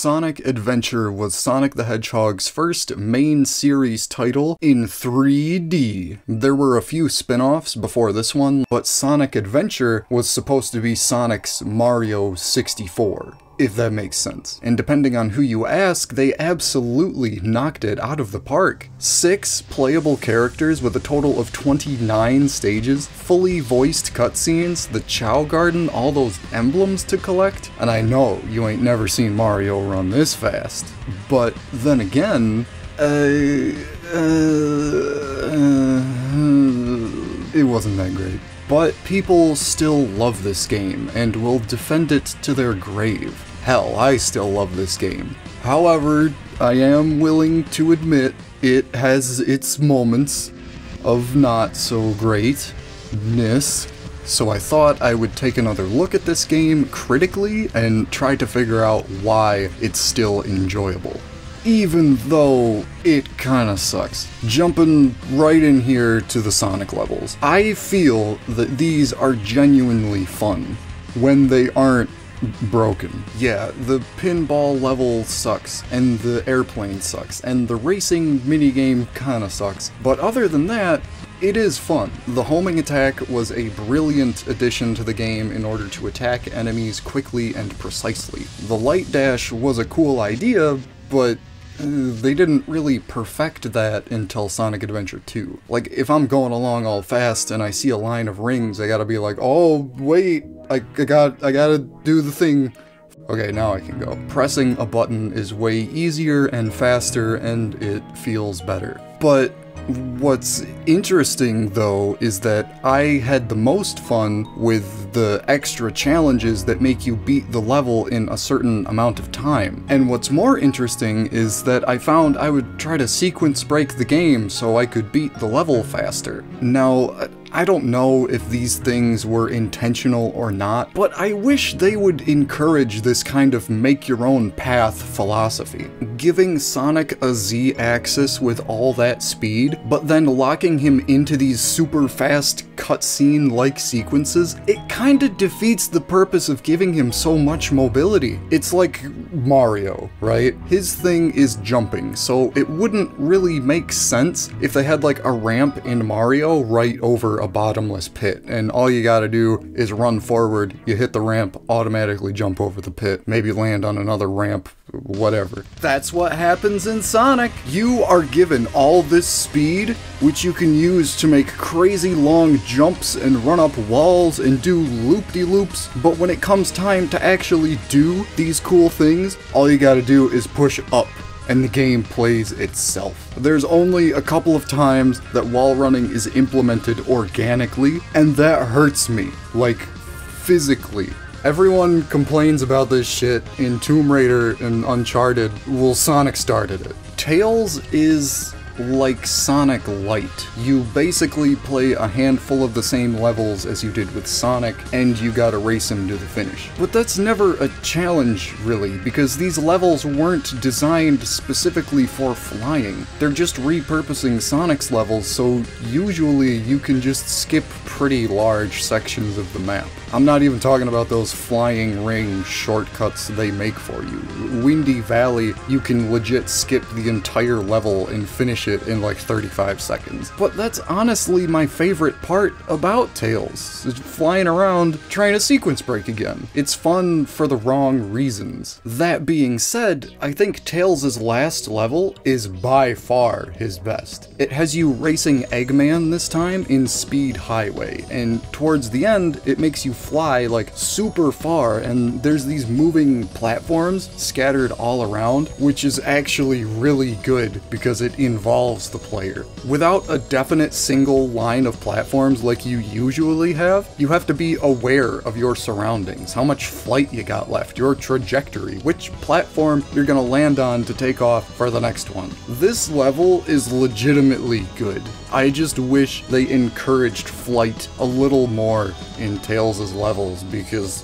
Sonic Adventure was Sonic the Hedgehog's first main series title in 3D. There were a few spin-offs before this one, but Sonic Adventure was supposed to be Sonic's Mario 64. If that makes sense. And depending on who you ask, they absolutely knocked it out of the park. 6 playable characters with a total of 29 stages, fully voiced cutscenes, the Chow Garden, all those emblems to collect. And I know you ain't never seen Mario run this fast. But then again, it wasn't that great. But people still love this game, and will defend it to their grave. Hell, I still love this game. However, I am willing to admit it has its moments of not so greatness, so I thought I would take another look at this game critically and try to figure out why it's still enjoyable. Even though it kinda sucks. Jumping right in here to the Sonic levels. I feel that these are genuinely fun when they aren't broken. Yeah, the pinball level sucks, and the airplane sucks, and the racing minigame kinda sucks, but other than that, it is fun. The homing attack was a brilliant addition to the game in order to attack enemies quickly and precisely. The light dash was a cool idea, but they didn't really perfect that until Sonic Adventure 2. Like, if I'm going along all fast and I see a line of rings, I gotta be like, oh, wait, I gotta do the thing. Okay, now I can go. Pressing a button is way easier and faster, and it feels better. But what's interesting, though, is that I had the most fun with the extra challenges that make you beat the level in a certain amount of time. And what's more interesting is that I found I would try to sequence break the game so I could beat the level faster. Now, I don't know if these things were intentional or not, but I wish they would encourage this kind of make-your-own-path philosophy. Giving Sonic a Z-axis with all that speed, but then locking him into these super fast cutscene-like sequences, it kinda defeats the purpose of giving him so much mobility. It's like Mario, right? His thing is jumping, so it wouldn't really make sense if they had like a ramp in Mario right over a bottomless pit, and all you gotta do is run forward, you hit the ramp, automatically jump over the pit, maybe land on another ramp, whatever. That's what happens in Sonic. You are given all this speed, which you can use to make crazy long jumps and run up walls and do loop-de-loops, but when it comes time to actually do these cool things, all you gotta do is push up, and the game plays itself. There's only a couple of times that wall running is implemented organically, and that hurts me, like, physically. Everyone complains about this shit in Tomb Raider and Uncharted. Well, Sonic started it. Tails is like Sonic Light. You basically play a handful of the same levels as you did with Sonic, and you gotta race him to the finish. But that's never a challenge, really, because these levels weren't designed specifically for flying. They're just repurposing Sonic's levels, so usually you can just skip pretty large sections of the map. I'm not even talking about those flying ring shortcuts they make for you. Windy Valley, you can legit skip the entire level and finish it in like 35 seconds. But that's honestly my favorite part about Tails, flying around trying to sequence break again. It's fun for the wrong reasons. That being said, I think Tails' last level is by far his best. It has you racing Eggman this time in Speed Highway, and towards the end, it makes you fly like super far, and there's these moving platforms scattered all around, which is actually really good because it involves the player. Without a definite single line of platforms like you usually have, you have to be aware of your surroundings, how much flight you got left, your trajectory, which platform you're gonna land on to take off for the next one. This level is legitimately good. I just wish they encouraged flight a little more in Tails' levels, because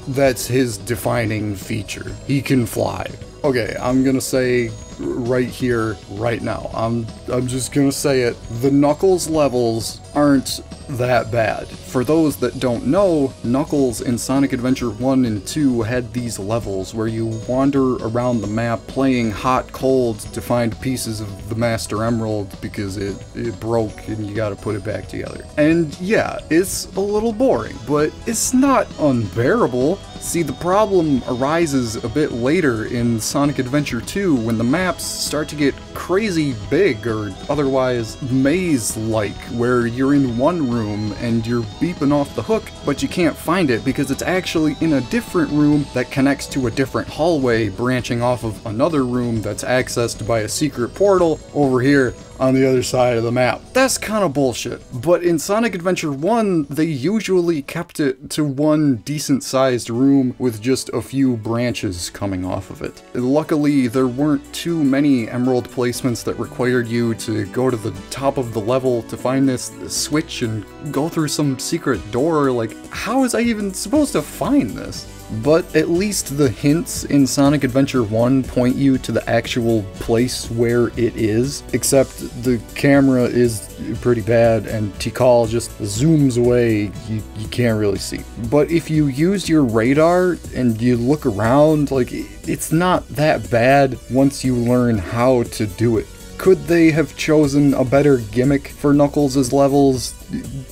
that's his defining feature. He can fly. Okay, I'm gonna say right here, right now, I'm just gonna say it. The Knuckles levels aren't that bad. For those that don't know, Knuckles in Sonic Adventure 1 and 2 had these levels where you wander around the map playing hot-cold to find pieces of the Master Emerald because it broke and you gotta put it back together. And yeah, it's a little boring, but it's not unbearable. See, the problem arises a bit later in Sonic Adventure 2 when the maps start to get crazy big or otherwise maze-like, where you're in one room and you're beeping off the hook, but you can't find it because it's actually in a different room that connects to a different hallway branching off of another room that's accessed by a secret portal over here on the other side of the map. That's kind of bullshit. But in Sonic Adventure 1, they usually kept it to one decent-sized room with just a few branches coming off of it. Luckily, there weren't too many emerald placements that required you to go to the top of the level to find this switch and go through some secret door. Like, how was I even supposed to find this? But at least the hints in Sonic Adventure 1 point you to the actual place where it is, except the camera is pretty bad and Tikal just zooms away, you can't really see. But if you use your radar and you look around, like, it's not that bad once you learn how to do it. Could they have chosen a better gimmick for Knuckles' levels?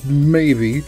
Maybe.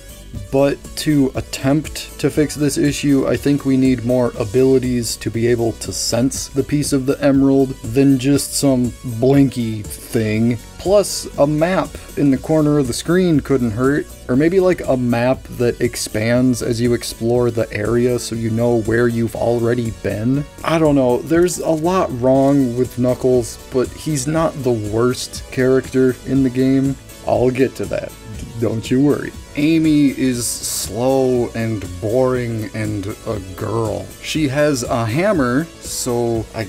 But to attempt to fix this issue, I think we need more abilities to be able to sense the piece of the emerald than just some blinky thing. Plus, a map in the corner of the screen couldn't hurt. Or maybe like a map that expands as you explore the area so you know where you've already been. I don't know, there's a lot wrong with Knuckles, but he's not the worst character in the game. I'll get to that, don't you worry. Amy is slow and boring and a girl. She has a hammer, so I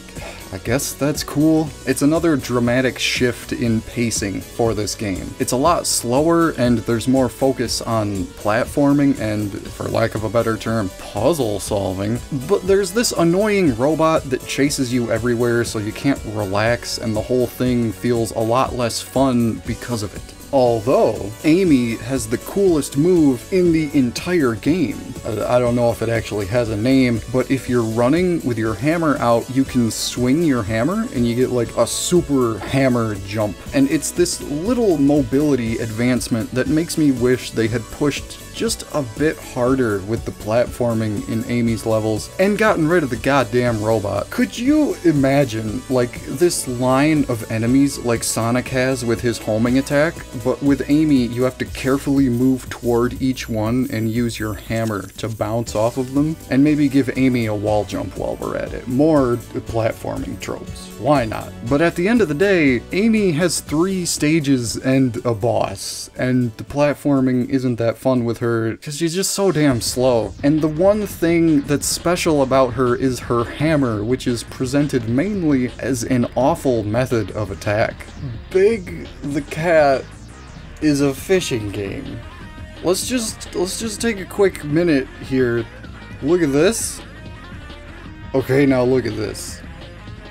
guess that's cool. It's another dramatic shift in pacing for this game. It's a lot slower and there's more focus on platforming and, for lack of a better term, puzzle solving. But there's this annoying robot that chases you everywhere so you can't relax, and the whole thing feels a lot less fun because of it. Although, Amy has the coolest move in the entire game. I don't know if it actually has a name, but if you're running with your hammer out, you can swing your hammer and you get like a super hammer jump. And it's this little mobility advancement that makes me wish they had pushed just a bit harder with the platforming in Amy's levels and gotten rid of the goddamn robot. Could you imagine, like, this line of enemies like Sonic has with his homing attack, but with Amy you have to carefully move toward each one and use your hammer to bounce off of them, and maybe give Amy a wall jump while we're at it. More platforming tropes. Why not? But at the end of the day, Amy has 3 stages and a boss, and the platforming isn't that fun with her because she's just so damn slow. And the one thing that's special about her is her hammer, which is presented mainly as an awful method of attack. Big the Cat is a fishing game. Let's just take a quick minute here. Look at this. Okay, now look at this.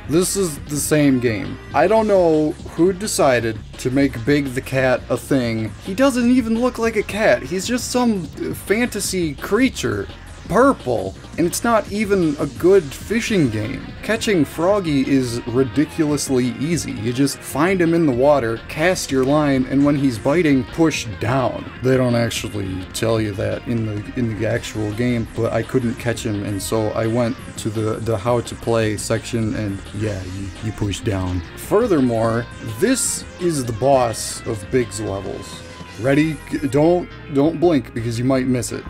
This is the same game. I don't know who decided to make Big the Cat a thing. He doesn't even look like a cat. He's just some fantasy creature. Purple. And it's not even a good fishing game. Catching Froggy is ridiculously easy. You just find him in the water, cast your line, and when he's biting, push down. They don't actually tell you that in the actual game, but I couldn't catch him, and so I went to the how to play section, and yeah, you push down. Furthermore, this is the boss of Big's levels. Ready? Don't blink because you might miss it.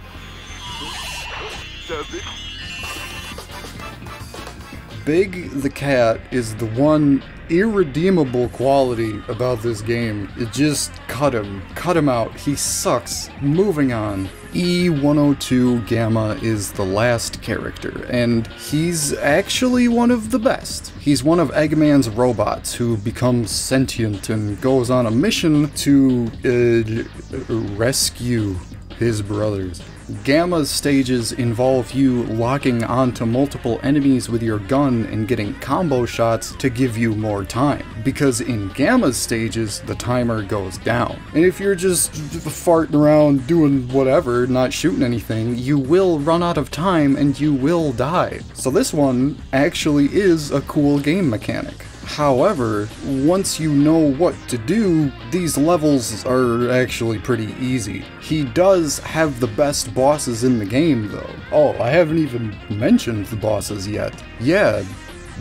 Big the Cat is the one irredeemable quality about this game. It just cut him out. He sucks. Moving on. E102 Gamma is the last character, and he's actually one of the best. He's one of Eggman's robots who becomes sentient and goes on a mission to rescue his brothers. Gamma's stages involve you locking onto multiple enemies with your gun and getting combo shots to give you more time, because in Gamma's stages, the timer goes down. And if you're just farting around doing whatever, not shooting anything, you will run out of time and you will die. So this one actually is a cool game mechanic. However, once you know what to do, these levels are actually pretty easy. He does have the best bosses in the game though. Oh, I haven't even mentioned the bosses yet. Yeah,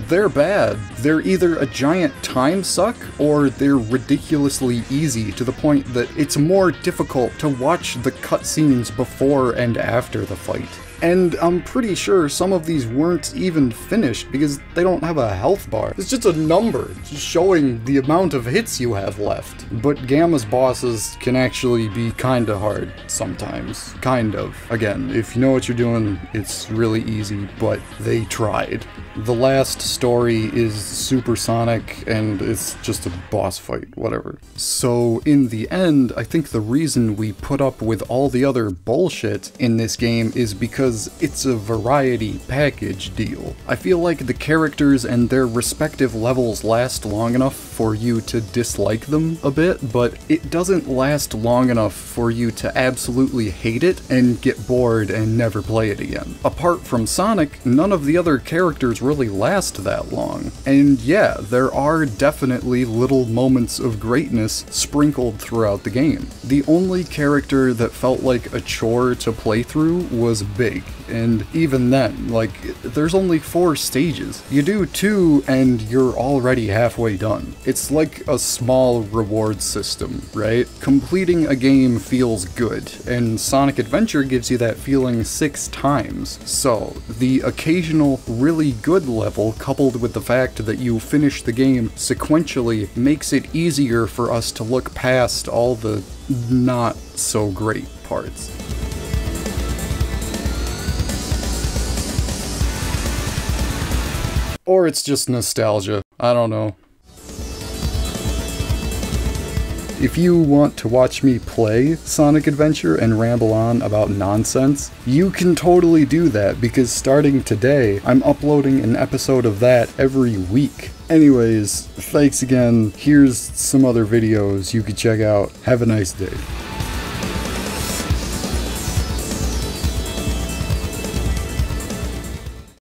they're bad. They're either a giant time suck, or they're ridiculously easy to the point that it's more difficult to watch the cutscenes before and after the fight. And I'm pretty sure some of these weren't even finished because they don't have a health bar. It's just a number, just showing the amount of hits you have left. But Gamma's bosses can actually be kinda hard sometimes. Kind of. Again, if you know what you're doing, it's really easy, but they tried. The last story is supersonic, and it's just a boss fight, whatever. So in the end, I think the reason we put up with all the other bullshit in this game is because it's a variety package deal. I feel like the characters and their respective levels last long enough for you to dislike them a bit, but it doesn't last long enough for you to absolutely hate it and get bored and never play it again. Apart from Sonic, none of the other characters really last that long. And yeah, there are definitely little moments of greatness sprinkled throughout the game. The only character that felt like a chore to play through was Big, and even then, like, there's only 4 stages. You do 2 and you're already halfway done. It's like a small reward system, right? Completing a game feels good, and Sonic Adventure gives you that feeling 6 times. So, the occasional really good level, coupled with the fact that you finish the game sequentially, makes it easier for us to look past all the not so great parts. Or it's just nostalgia. I don't know. If you want to watch me play Sonic Adventure and ramble on about nonsense, you can totally do that, because starting today, I'm uploading an episode of that every week. Anyways, thanks again. Here's some other videos you could check out. Have a nice day.